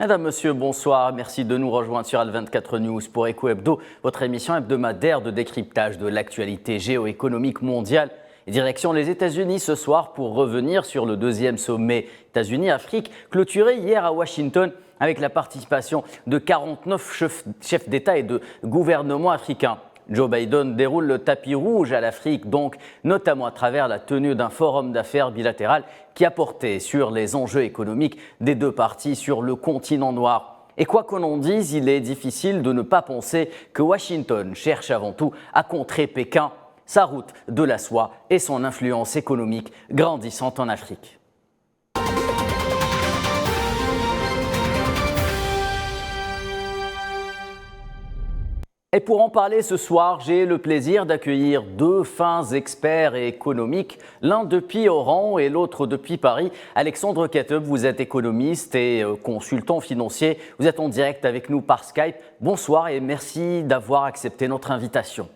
Madame, monsieur, bonsoir. Merci de nous rejoindre sur Al24 News pour Eco Hebdo, votre émission hebdomadaire de décryptage de l'actualité géoéconomique mondiale. Et direction les États-Unis ce soir pour revenir sur le deuxième sommet États-Unis-Afrique, clôturé hier à Washington avec la participation de 49 chefs d'État et de gouvernements africains. Joe Biden déroule le tapis rouge à l'Afrique, donc notamment à travers la tenue d'un forum d'affaires bilatéral qui a porté sur les enjeux économiques des deux parties sur le continent noir. Et quoi qu'on en dise, il est difficile de ne pas penser que Washington cherche avant tout à contrer Pékin, sa route de la soie et son influence économique grandissante en Afrique. Et pour en parler ce soir, j'ai le plaisir d'accueillir deux fins experts économiques, l'un depuis Oran et l'autre depuis Paris. Alexandre Kateb, vous êtes économiste et consultant financier. Vous êtes en direct avec nous par Skype. Bonsoir et merci d'avoir accepté notre invitation.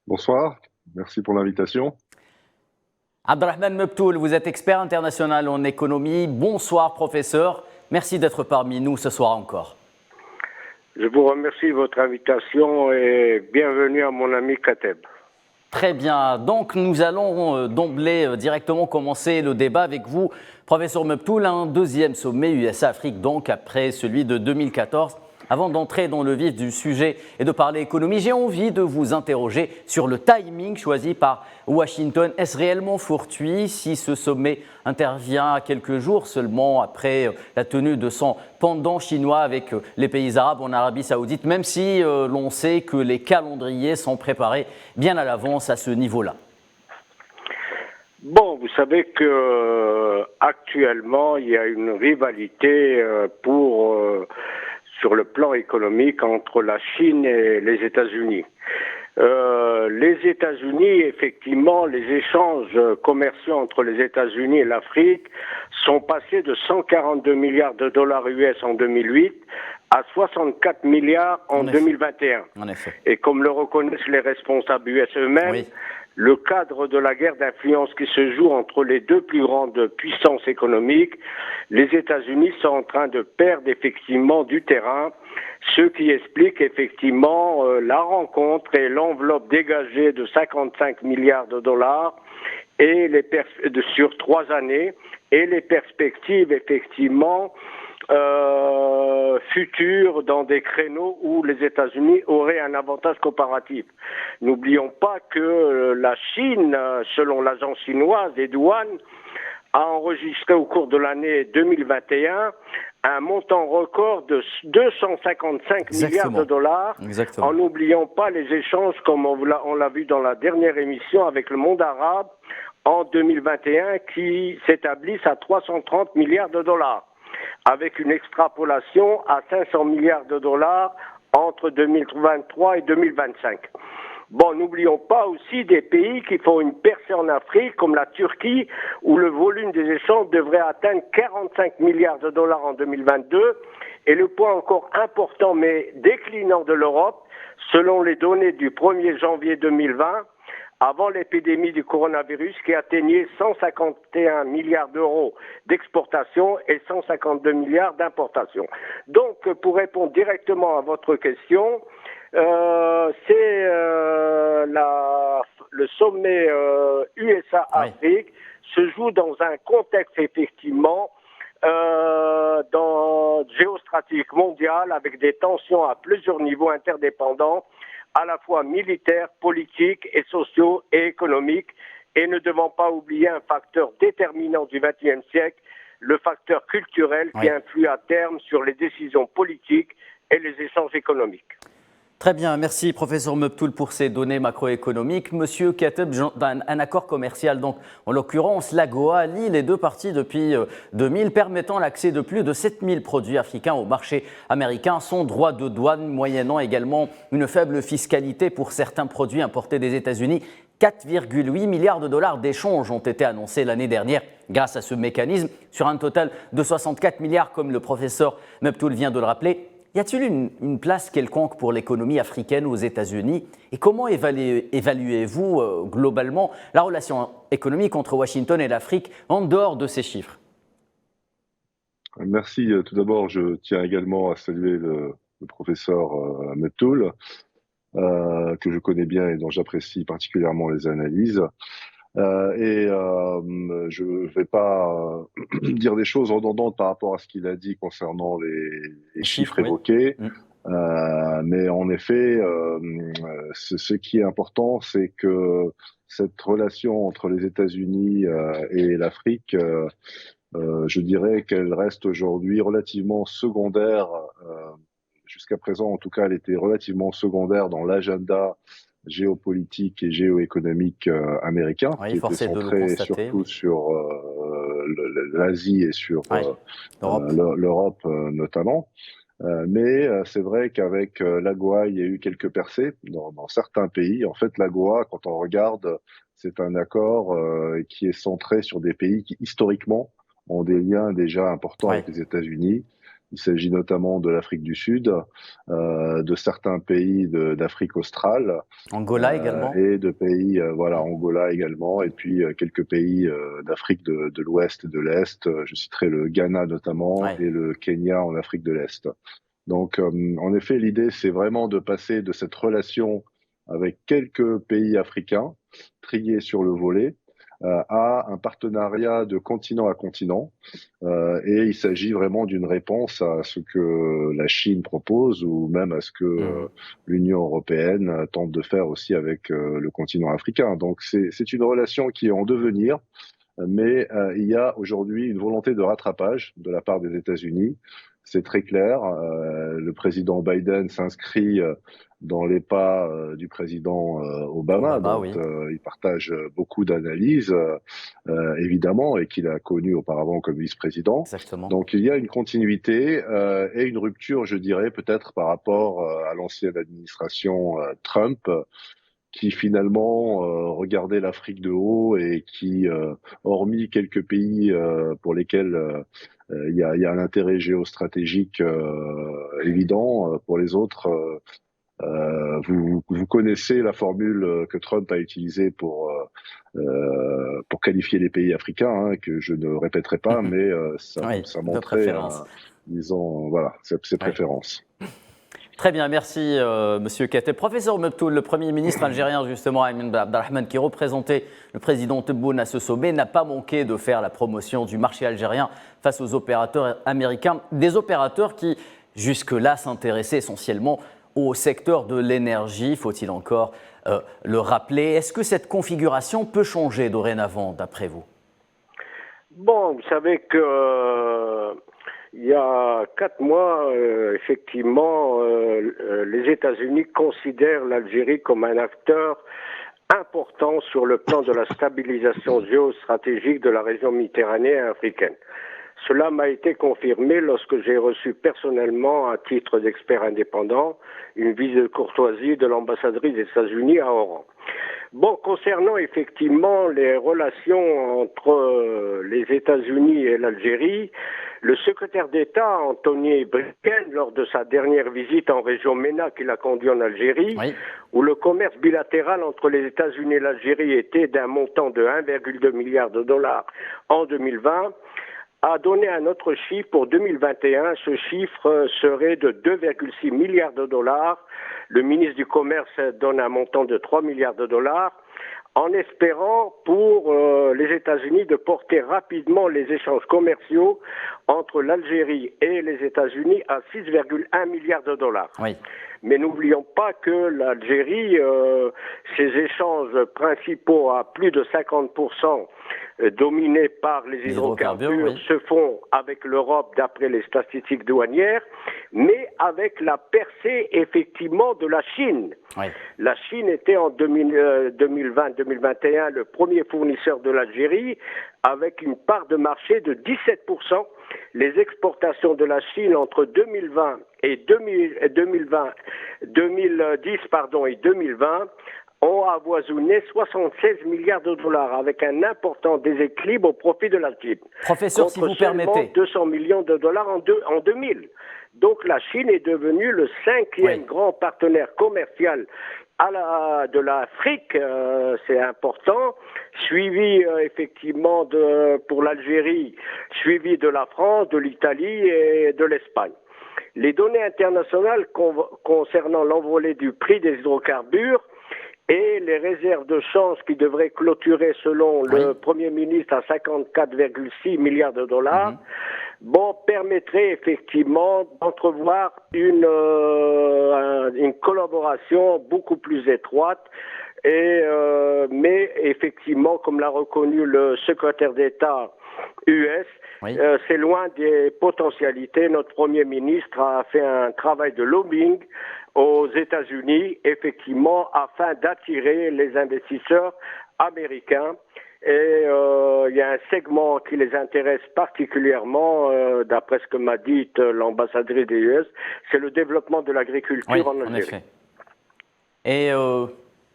Bonsoir, merci pour l'invitation. Abdelrahman Mebtoul, vous êtes expert international en économie. Bonsoir professeur, merci d'être parmi nous ce soir encore. Je vous remercie de votre invitation et bienvenue à mon ami Kateb. Très bien, donc nous allons d'emblée directement commencer le débat avec vous, professeur Mebtoul, un deuxième sommet USA-Afrique donc après celui de 2014. Avant d'entrer dans le vif du sujet et de parler économie, j'ai envie de vous interroger sur le timing choisi par Washington. Est-ce réellement fortuit si ce sommet intervient quelques jours seulement après la tenue de son pendant chinois avec les pays arabes en Arabie Saoudite, même si l'on sait que les calendriers sont préparés bien à l'avance à ce niveau-là? Bon, vous savez que actuellement il y a une rivalité sur le plan économique entre la Chine et les États-Unis. Les États-Unis, effectivement, les échanges commerciaux entre les États-Unis et l'Afrique sont passés de 142 milliards de dollars US en 2008 à 64 milliards en 2021. En effet. Et comme le reconnaissent les responsables US eux-mêmes, oui, le cadre de la guerre d'influence qui se joue entre les deux plus grandes puissances économiques, les États-Unis sont en train de perdre effectivement du terrain, ce qui explique effectivement la rencontre et l'enveloppe dégagée de 55 milliards de dollars et sur 3 années et les perspectives effectivement futures dans des créneaux où les États-Unis auraient un avantage comparatif. N'oublions pas que la Chine, selon l'agence chinoise des douanes, a enregistré au cours de l'année 2021 un montant record de 255 milliards de dollars, en n'oubliant pas les échanges comme on l'a vu dans la dernière émission avec le monde arabe en 2021 qui s'établissent à 330 milliards de dollars, avec une extrapolation à 500 milliards de dollars entre 2023 et 2025. Bon, n'oublions pas aussi des pays qui font une percée en Afrique, comme la Turquie, où le volume des échanges devrait atteindre 45 milliards de dollars en 2022. Et le point encore important, mais déclinant de l'Europe, selon les données du 1er janvier 2020, avant l'épidémie du coronavirus qui atteignait 151 milliards d'euros d'exportation et 152 milliards d'importation. Donc, pour répondre directement à votre question, c'est le sommet USA-Afrique se joue dans un contexte effectivement géostratégique mondial avec des tensions à plusieurs niveaux interdépendants, à la fois militaires, politiques et sociaux et économiques, et ne devons pas oublier un facteur déterminant du XXe siècle, le facteur culturel qui influe à terme sur les décisions politiques et les échanges économiques. Très bien, merci professeur Mebtoul pour ces données macroéconomiques. Monsieur Kateb, un accord commercial, donc en l'occurrence l'AGOA, lie les deux parties depuis 2000, permettant l'accès de plus de 7000 produits africains au marché américain sans droit de douane, moyennant également une faible fiscalité pour certains produits importés des États-Unis. 4,8 milliards de dollars d'échanges ont été annoncés l'année dernière grâce à ce mécanisme, sur un total de 64 milliards comme le professeur Mebtoul vient de le rappeler. Y a-t-il une place quelconque pour l'économie africaine aux États-Unis? Et comment évaluez-vous globalement la relation économique entre Washington et l'Afrique en dehors de ces chiffres? Merci. Tout d'abord, je tiens également à saluer le professeur Meptoul, que je connais bien et dont j'apprécie particulièrement les analyses. Je ne vais pas dire des choses redondantes par rapport à ce qu'il a dit concernant les chiffres Chiffres, oui. évoqués. Mm. Mais en effet, ce qui est important, c'est que cette relation entre les États-Unis et l'Afrique, je dirais qu'elle reste aujourd'hui relativement secondaire. Jusqu'à présent, en tout cas, elle était relativement secondaire dans l'agenda géopolitique et géoéconomique américain, Oui, qui était force est de le centré constater. surtout sur l'Asie et sur Oui, l'Europe. l'Europe notamment. Mais c'est vrai qu'avec l'AGOA, il y a eu quelques percées dans certains pays. En fait, l'AGOA, quand on regarde, c'est un accord qui est centré sur des pays qui, historiquement, ont des liens déjà importants Oui. avec les États-Unis. Il s'agit notamment de l'Afrique du Sud, de certains pays d'Afrique australe Angola également. et de pays, voilà, Angola également, et puis quelques pays d'Afrique de l'Ouest et de l'Est. Je citerai le Ghana notamment Oui. et le Kenya en Afrique de l'Est. Donc, en effet, l'idée, c'est vraiment de passer de cette relation avec quelques pays africains, triés sur le volet, à un partenariat de continent à continent. Et il s'agit vraiment d'une réponse à ce que la Chine propose ou même à ce que l'Union européenne tente de faire aussi avec le continent africain. Donc, c'est une relation qui est en devenir. Mais il y a aujourd'hui une volonté de rattrapage de la part des États-Unis. C'est très clair. Le président Biden s'inscrit dans les pas du président Obama, Obama, dont oui. il partage beaucoup d'analyses, évidemment, et qu'il a connu auparavant comme vice-président. Exactement. Donc il y a une continuité et une rupture, je dirais, peut-être par rapport à l'ancienne administration Trump, qui finalement regardait l'Afrique de haut et qui, hormis quelques pays pour lesquels il y a un intérêt géostratégique évident, pour les autres, vous connaissez la formule que Trump a utilisée pour qualifier les pays africains, hein, que je ne répéterai pas, mais Oui, ça de montrait, préférence. disons, voilà, ses Oui. préférences. Très bien, merci Monsieur Kateb. Professeur Meptoul, le Premier ministre algérien, justement, Ayman Abdelrahman, qui représentait le président Tebboune à ce sommet, n'a pas manqué de faire la promotion du marché algérien face aux opérateurs américains, des opérateurs qui, jusque-là, s'intéressaient essentiellement au secteur de l'énergie, faut-il encore le rappeler. Est-ce que cette configuration peut changer dorénavant, d'après vous? Bon, vous savez que il y a 4 mois, effectivement, les États-Unis considèrent l'Algérie comme un acteur important sur le plan de la stabilisation géostratégique de la région méditerranéenne africaine. Cela m'a été confirmé lorsque j'ai reçu personnellement, à titre d'expert indépendant, une visite de courtoisie de l'ambassadrice des États-Unis à Oran. Bon, concernant effectivement les relations entre les États-Unis et l'Algérie, le secrétaire d'État Anthony Blinken, lors de sa dernière visite en région MENA qu'il a conduit en Algérie, Oui. où le commerce bilatéral entre les États-Unis et l'Algérie était d'un montant de 1,2 milliard de dollars en 2020, a donné un autre chiffre pour 2021. Ce chiffre serait de 2,6 milliards de dollars. Le ministre du Commerce donne un montant de 3 milliards de dollars, en espérant pour les États-Unis de porter rapidement les échanges commerciaux entre l'Algérie et les États-Unis à 6,1 milliards de dollars. Oui. Mais n'oublions pas que l'Algérie, ses échanges principaux à plus de 50% dominés par les hydrocarbures, oui, se font avec l'Europe d'après les statistiques douanières, mais avec la percée effectivement de la Chine. Oui. La Chine était en 2020-2021 le premier fournisseur de l'Algérie avec une part de marché de 17%. Les exportations de la Chine entre 2020 et 2020, 2010 et 2020 ont avoisiné 76 milliards de dollars avec un important déséquilibre au profit de la Chine. Professeur, si vous permettez. 200 millions de dollars en 2000. Donc la Chine est devenue le 5e grand partenaire commercial de l'Afrique, c'est important, suivi effectivement pour l'Algérie, suivi de la France, de l'Italie et de l'Espagne. Les données internationales concernant l'envolée du prix des hydrocarbures et les réserves de change qui devraient clôturer selon le Premier ministre à 54,6 milliards de dollars, permettrait effectivement d'entrevoir une collaboration beaucoup plus étroite. Mais effectivement, comme l'a reconnu le secrétaire d'État US, c'est loin des potentialités. Notre Premier ministre a fait un travail de lobbying aux États-Unis, effectivement, afin d'attirer les investisseurs américains. Et il y a un segment qui les intéresse particulièrement, d'après ce que m'a dit l'ambassadrice des US, c'est le développement de l'agriculture en Algérie. Effet. Et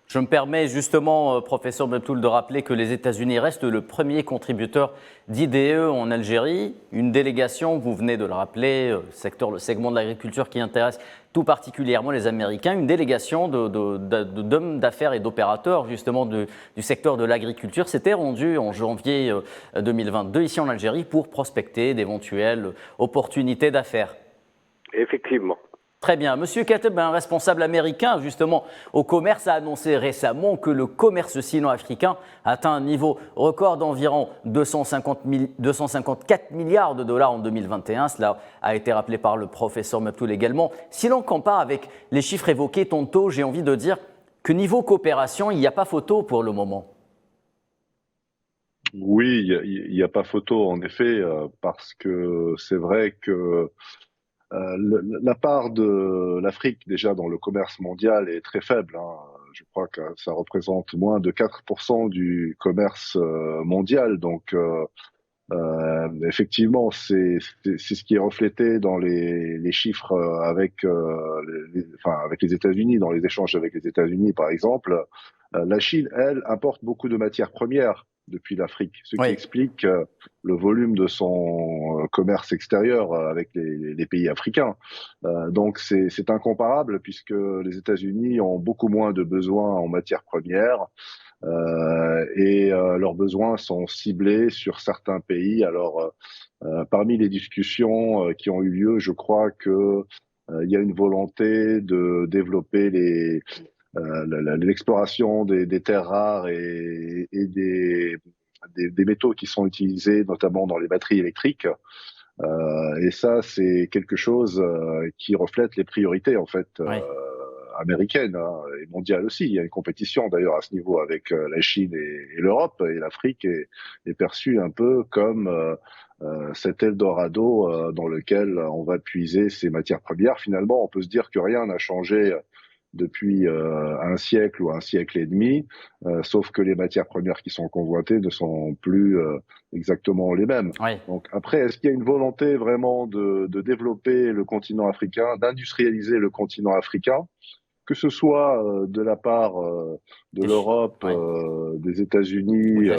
je me permets justement, professeur Mebtoul, de rappeler que les États-Unis restent le premier contributeur d'IDE en Algérie. Une délégation, vous venez de le rappeler, le segment de l'agriculture qui intéresse tout particulièrement les Américains, une délégation d'hommes d'affaires et d'opérateurs justement du secteur de l'agriculture s'était rendue en janvier 2022 ici en Algérie pour prospecter d'éventuelles opportunités d'affaires. Effectivement. Très bien. Monsieur Kateb, un responsable américain justement au commerce, a annoncé récemment que le commerce sino-africain atteint un niveau record d'environ 254 milliards de dollars en 2021. Cela a été rappelé par le professeur Mebtoul également. Si l'on compare avec les chiffres évoqués tantôt, j'ai envie de dire que niveau coopération, il n'y a pas photo pour le moment. Oui, il n'y a pas photo en effet, parce que c'est vrai que la part de l'Afrique déjà dans le commerce mondial est très faible. Je crois que ça représente moins de 4% du commerce mondial. Donc, effectivement, c'est ce qui est reflété dans les chiffres avec les États-Unis, dans les échanges avec les États-Unis, par exemple. La Chine, elle, importe beaucoup de matières premières depuis l'Afrique, ce qui explique le volume de son commerce extérieur avec les pays africains. Donc c'est incomparable puisque les États-Unis ont beaucoup moins de besoins en matières premières et leurs besoins sont ciblés sur certains pays. Alors parmi les discussions qui ont eu lieu, je crois que il y a une volonté de développer l'exploration des terres rares et des métaux qui sont utilisés notamment dans les batteries électriques. Et ça, c'est quelque chose qui reflète les priorités en fait américaines et mondiales aussi. Il y a une compétition d'ailleurs à ce niveau avec la Chine et l'Europe, et l'Afrique est perçue un peu comme cet Eldorado dans lequel on va puiser ces matières premières. Finalement, on peut se dire que rien n'a changé depuis un siècle ou un siècle et demi, sauf que les matières premières qui sont convoitées ne sont plus exactement les mêmes. Donc après, est-ce qu'il y a une volonté vraiment de développer le continent africain, d'industrialiser le continent africain, que ce soit de la part de l'Europe, des États-Unis,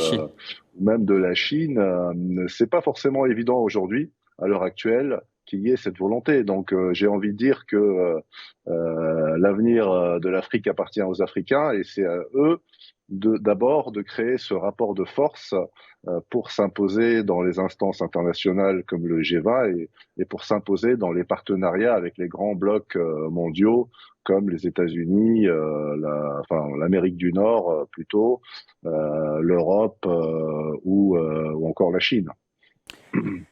ou même de la Chine, c'est pas forcément évident aujourd'hui, à l'heure actuelle, qu'il y ait cette volonté. Donc j'ai envie de dire que l'avenir de l'Afrique appartient aux Africains et c'est à eux d'abord de créer ce rapport de force pour s'imposer dans les instances internationales comme le G20 et pour s'imposer dans les partenariats avec les grands blocs mondiaux comme les États-Unis, l'Amérique du Nord plutôt, l'Europe ou encore la Chine.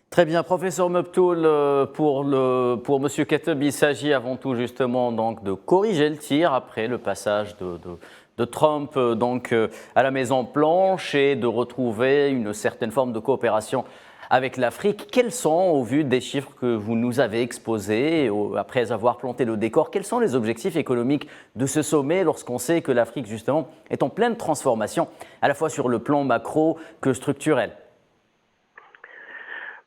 Très bien, professeur Mebtoul, pour Monsieur Kateb, il s'agit avant tout justement donc de corriger le tir après le passage de Trump donc à la Maison Blanche et de retrouver une certaine forme de coopération avec l'Afrique. Quels sont, au vu des chiffres que vous nous avez exposés, après avoir planté le décor, quels sont les objectifs économiques de ce sommet lorsqu'on sait que l'Afrique justement est en pleine transformation, à la fois sur le plan macro que structurel?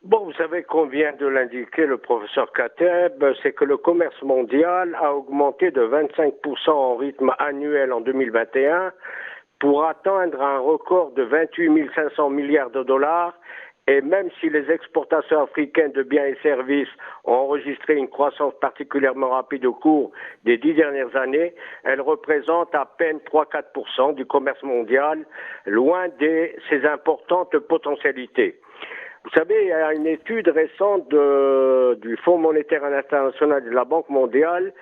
Bon, vous savez qu'on vient de l'indiquer, le professeur Kateb, c'est que le commerce mondial a augmenté de 25% en rythme annuel en 2021 pour atteindre un record de 28 500 milliards de dollars Et même si les exportations africaines de biens et services ont enregistré une croissance particulièrement rapide au cours des 10 dernières années, elles représentent à peine 3-4% du commerce mondial, loin de ces importantes potentialités. Vous savez, il y a une étude récente du Fonds monétaire international et de la Banque mondiale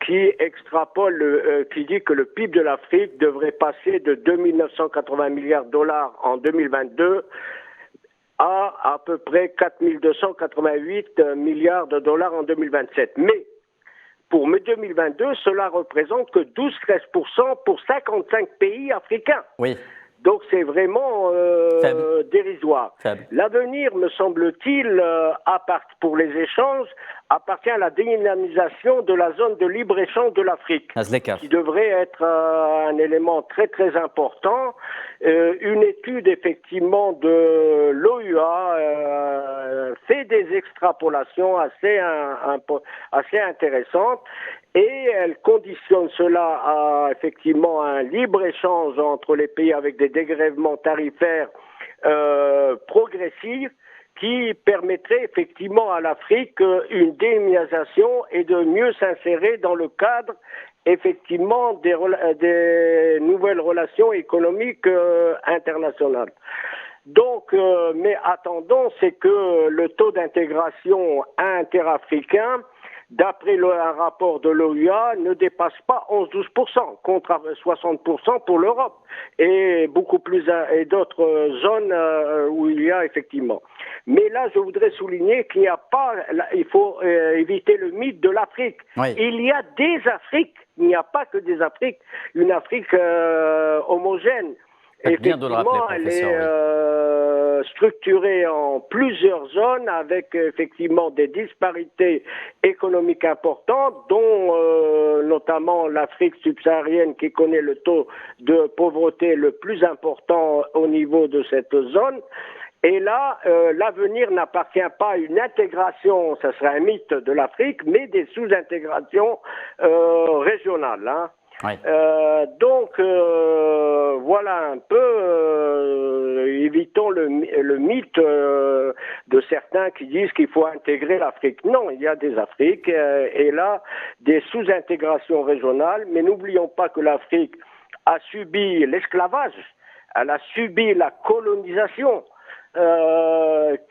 qui extrapole, qui dit que le PIB de l'Afrique devrait passer de 2 980 milliards de dollars en 2022 à peu près 4 288 milliards de dollars en 2027. Mais pour 2022, cela représente que 12-13% pour 55 pays africains. Oui. Donc c'est vraiment dérisoire. Faible. L'avenir, me semble-t-il, pour les échanges, appartient à la dynamisation de la zone de libre-échange de l'Afrique, qui devrait être un élément très très important. Une étude effectivement de l'OUA fait des extrapolations assez intéressantes. Et elle conditionne cela à effectivement un libre-échange entre les pays avec des dégrèvements tarifaires progressifs qui permettrait effectivement à l'Afrique une dynamisation et de mieux s'insérer dans le cadre effectivement des nouvelles relations économiques internationales. Donc, mais attendons, c'est que le taux d'intégration interafricain, d'après un rapport de l'OUA, ne dépasse pas 11-12%, contre 60% pour l'Europe, et beaucoup plus, et d'autres zones où il y a effectivement. Mais là, je voudrais souligner qu'il n'y a pas, il faut éviter le mythe de l'Afrique. Oui. Il y a des Afriques, il n'y a pas que des Afriques, une Afrique homogène. Effectivement, elle est structurée en plusieurs zones avec effectivement des disparités économiques importantes, dont notamment l'Afrique subsaharienne qui connaît le taux de pauvreté le plus important au niveau de cette zone. Et là, l'avenir n'appartient pas à une intégration, ça serait un mythe de l'Afrique, mais des sous-intégrations régionales, hein. Oui. Donc, voilà un peu, évitons le mythe de certains qui disent qu'il faut intégrer l'Afrique. Non, il y a des Afriques et là, des sous-intégrations régionales, mais n'oublions pas que l'Afrique a subi l'esclavage, elle a subi la colonisation,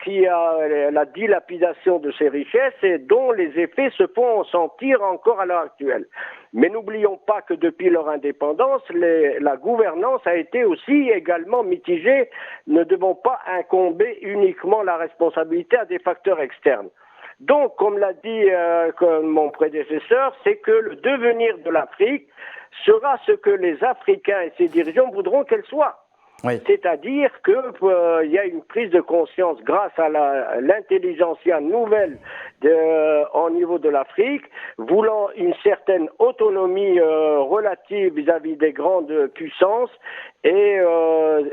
qui a la dilapidation de ses richesses et dont les effets se font sentir encore à l'heure actuelle. Mais n'oublions pas que depuis leur indépendance, la gouvernance a été aussi également mitigée. Ne devons pas incomber uniquement la responsabilité à des facteurs externes. Donc, comme l'a dit mon prédécesseur, c'est que le devenir de l'Afrique sera ce que les Africains et ses dirigeants voudront qu'elle soit. Oui. C'est-à-dire que y a une prise de conscience grâce à l'intelligentsia nouvelle au niveau de l'Afrique, voulant une certaine autonomie relative vis-à-vis des grandes puissances, et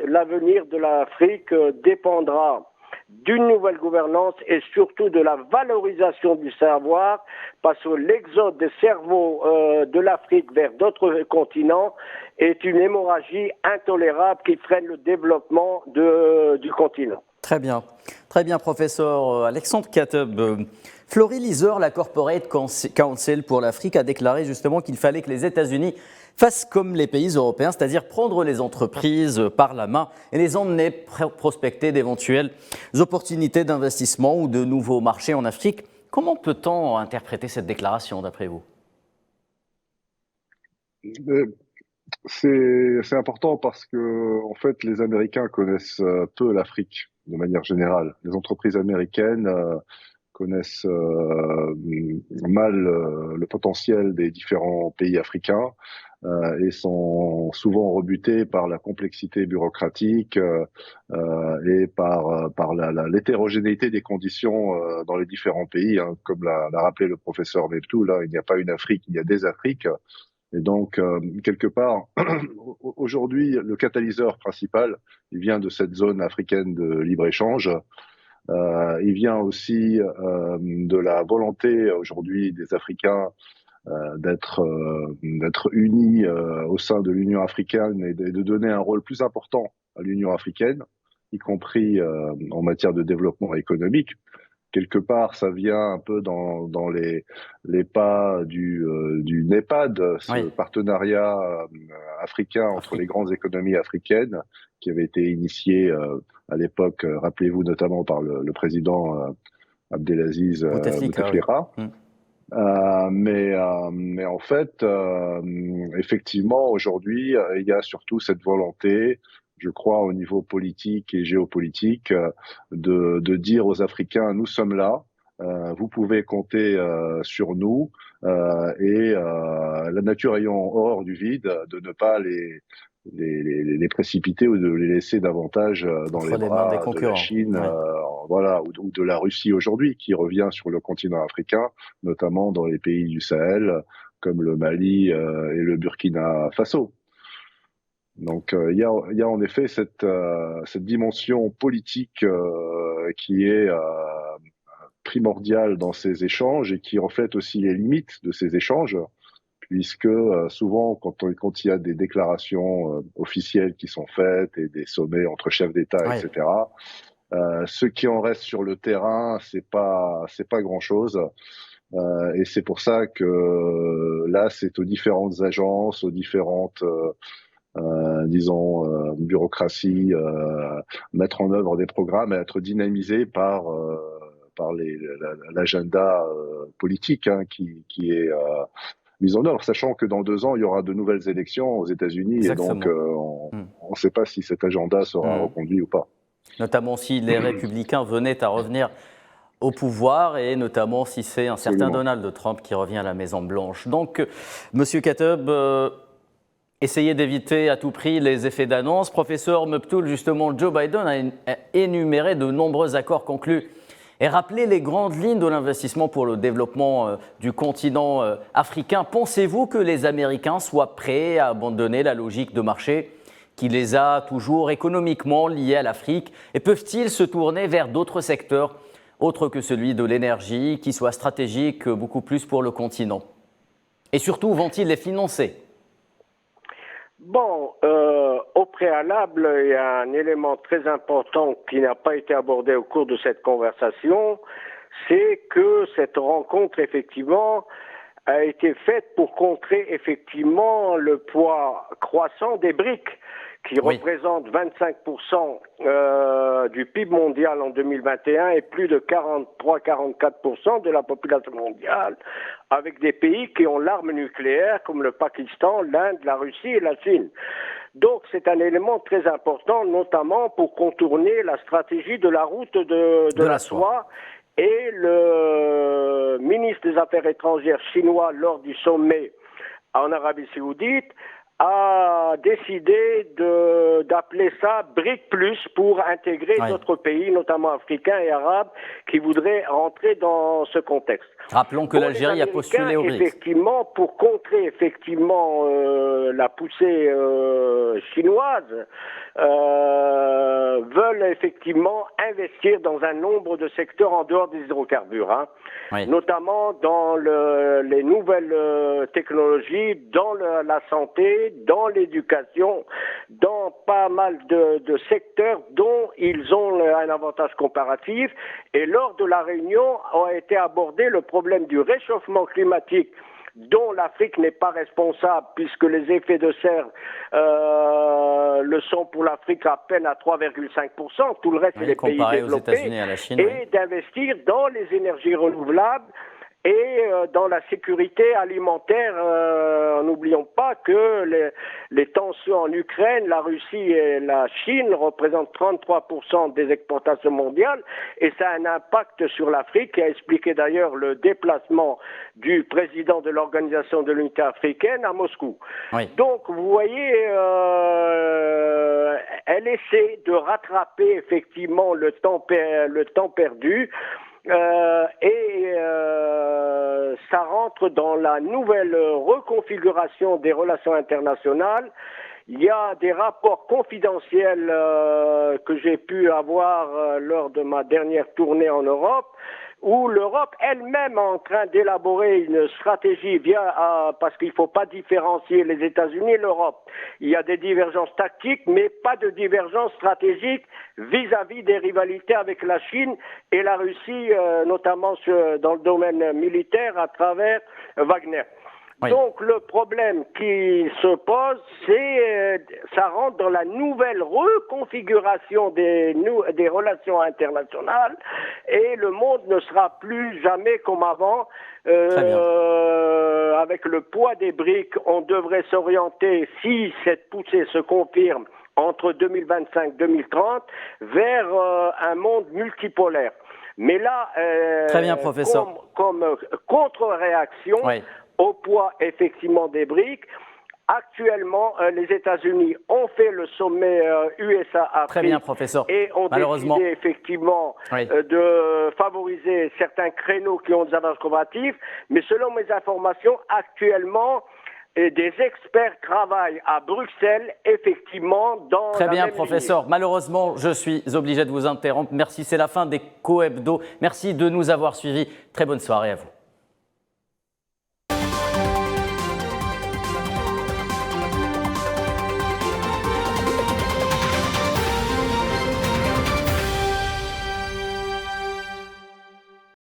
l'avenir de l'Afrique dépendra d'une nouvelle gouvernance et surtout de la valorisation du savoir, parce que l'exode des cerveaux de l'Afrique vers d'autres continents est une hémorragie intolérable qui freine le développement du continent. Très bien, professeur Alexandre Kateb. Flory Lizer, la Corporate Council pour l'Afrique, a déclaré justement qu'il fallait que les États-Unis fassent comme les pays européens, c'est-à-dire prendre les entreprises par la main et les emmener prospecter d'éventuelles opportunités d'investissement ou de nouveaux marchés en Afrique. Comment peut-on interpréter cette déclaration, d'après vous ? C'est important parce que, en fait, les Américains connaissent peu l'Afrique de manière générale. Les entreprises américaines connaissent mal le potentiel des différents pays africains et sont souvent rebutés par la complexité bureaucratique et par l'hétérogénéité des conditions dans les différents pays. Hein. Comme l'a rappelé le professeur Webtou, là, il n'y a pas une Afrique, il y a des Afriques. Et donc, quelque part, aujourd'hui, le catalyseur principal, il vient de cette zone africaine de libre-échange. Il vient aussi de la volonté aujourd'hui des Africains d'être unis au sein de l'Union africaine et de donner un rôle plus important à l'Union africaine. y compris en matière de développement économique. Quelque part, ça vient un peu dans les pas du NEPAD, ce Oui, partenariat africain entre les Afrique. grandes économies africaines, qui avait été initié à l'époque, rappelez-vous notamment par le président Abdelaziz Bouteflika, oui. Bouteflika. Hmm. Mais en fait, effectivement, aujourd'hui, il y a surtout cette volonté, je crois, au niveau politique et géopolitique, de dire aux Africains, nous sommes là, vous pouvez compter sur nous, et la nature ayant horreur du vide, de ne pas les précipiter ou de les laisser davantage dans Entre les les mains des bras de la concurrents. Chine, Oui. voilà, ou de la Russie aujourd'hui, qui revient sur le continent africain, notamment dans les pays du Sahel, comme le Mali et le Burkina Faso. Donc il y a en effet cette dimension politique qui est primordiale dans ces échanges et qui reflète aussi les limites de ces échanges, puisque souvent quand il y a des déclarations officielles qui sont faites et des sommets entre chefs d'État, Oui. etc., ce qui en reste sur le terrain, c'est pas grand-chose. Et c'est pour ça que là, c'est aux différentes agences, aux différentes, disons, bureaucraties, mettre en œuvre des programmes et être dynamisés par l'agenda politique qui est mis en œuvre, sachant que dans 2 ans, il y aura de nouvelles élections aux États-Unis et donc Exactement. on Hmm. ne sait pas si cet agenda sera Hmm. reconduit ou pas. Notamment si les républicains venaient à revenir au pouvoir et notamment si c'est un certain Absolument. Donald Trump qui revient à la Maison-Blanche. Donc, Monsieur Kateb, essayez d'éviter à tout prix les effets d'annonce. Professeur Meptoul, justement, Joe Biden a énuméré de nombreux accords conclus et rappelé les grandes lignes de l'investissement pour le développement du continent africain. Pensez-vous que les Américains soient prêts à abandonner la logique de marché qui les a toujours économiquement liés à l'Afrique et peuvent-ils se tourner vers d'autres secteurs autres que celui de l'énergie qui soit stratégique beaucoup plus pour le continent? Et surtout, vont-ils les financer? Bon, au préalable, il y a un élément très important qui n'a pas été abordé au cours de cette conversation, c'est que cette rencontre, effectivement, a été faite pour contrer, effectivement, le poids croissant des BRICS, qui Oui, représentent 25% du PIB mondial en 2021 et plus de 43-44% de la population mondiale, avec des pays qui ont l'arme nucléaire comme le Pakistan, l'Inde, la Russie et la Chine. Donc c'est un élément très important, notamment pour contourner la stratégie de la route de la soie. Et le ministre des Affaires étrangères chinois, lors du sommet en Arabie Saoudite, a décidé d'appeler ça BRIC Plus pour intégrer oui. d'autres pays, notamment africains et arabes, qui voudraient rentrer dans ce contexte. Rappelons que Bon, les l'Algérie a Américains, postulé au BRICS. effectivement, pour contrer effectivement la poussée chinoise, veulent effectivement investir dans un nombre de secteurs en dehors des hydrocarbures, hein, Oui. notamment dans les nouvelles technologies, dans la santé, dans l'éducation, dans pas mal de secteurs dont ils ont un avantage comparatif. Et lors de la réunion a été abordé le problème du réchauffement climatique dont l'Afrique n'est pas responsable puisque les effets de serre le sont pour l'Afrique à peine à 3,5%, tout le reste c'est les pays Comparé aux développés, États-Unis et à la Chine, et oui. d'investir dans les énergies renouvelables et dans la sécurité alimentaire. N'oublions pas que les tensions en Ukraine, la Russie et la Chine représentent 33% des exportations mondiales et ça a un impact sur l'Afrique qui a expliqué d'ailleurs le déplacement du président de l'Organisation de l'Unité africaine à Moscou. Oui. Donc vous voyez, elle essaie de rattraper effectivement le temps perdu. Ça rentre dans la nouvelle reconfiguration des relations internationales. Il y a des rapports confidentiels que j'ai pu avoir lors de ma dernière tournée en Europe où l'Europe elle-même est en train d'élaborer une stratégie parce qu'il ne faut pas différencier les États-Unis et l'Europe. Il y a des divergences tactiques, mais pas de divergences stratégiques vis-à-vis des rivalités avec la Chine et la Russie, notamment dans le domaine militaire à travers Wagner. Oui. Donc le problème qui se pose, ça rentre dans la nouvelle reconfiguration des relations internationales et le monde ne sera plus jamais comme avant. Avec le poids des briques, on devrait s'orienter, si cette poussée se confirme, entre 2025-2030, vers un monde multipolaire. Mais là, très bien, professeur. Comme contre-réaction, oui, au poids effectivement des briques. Actuellement, les États-Unis ont fait le sommet USA-Afrique. Très bien, professeur. Et ont décidé effectivement de favoriser certains créneaux qui ont des avantages comparatifs. Mais selon mes informations, actuellement, des experts travaillent à Bruxelles, effectivement, dans Très bien, même professeur. lignée. Malheureusement, je suis obligé de vous interrompre. Merci, c'est la fin d'Eco Hebdo. Merci de nous avoir suivis. Très bonne soirée à vous.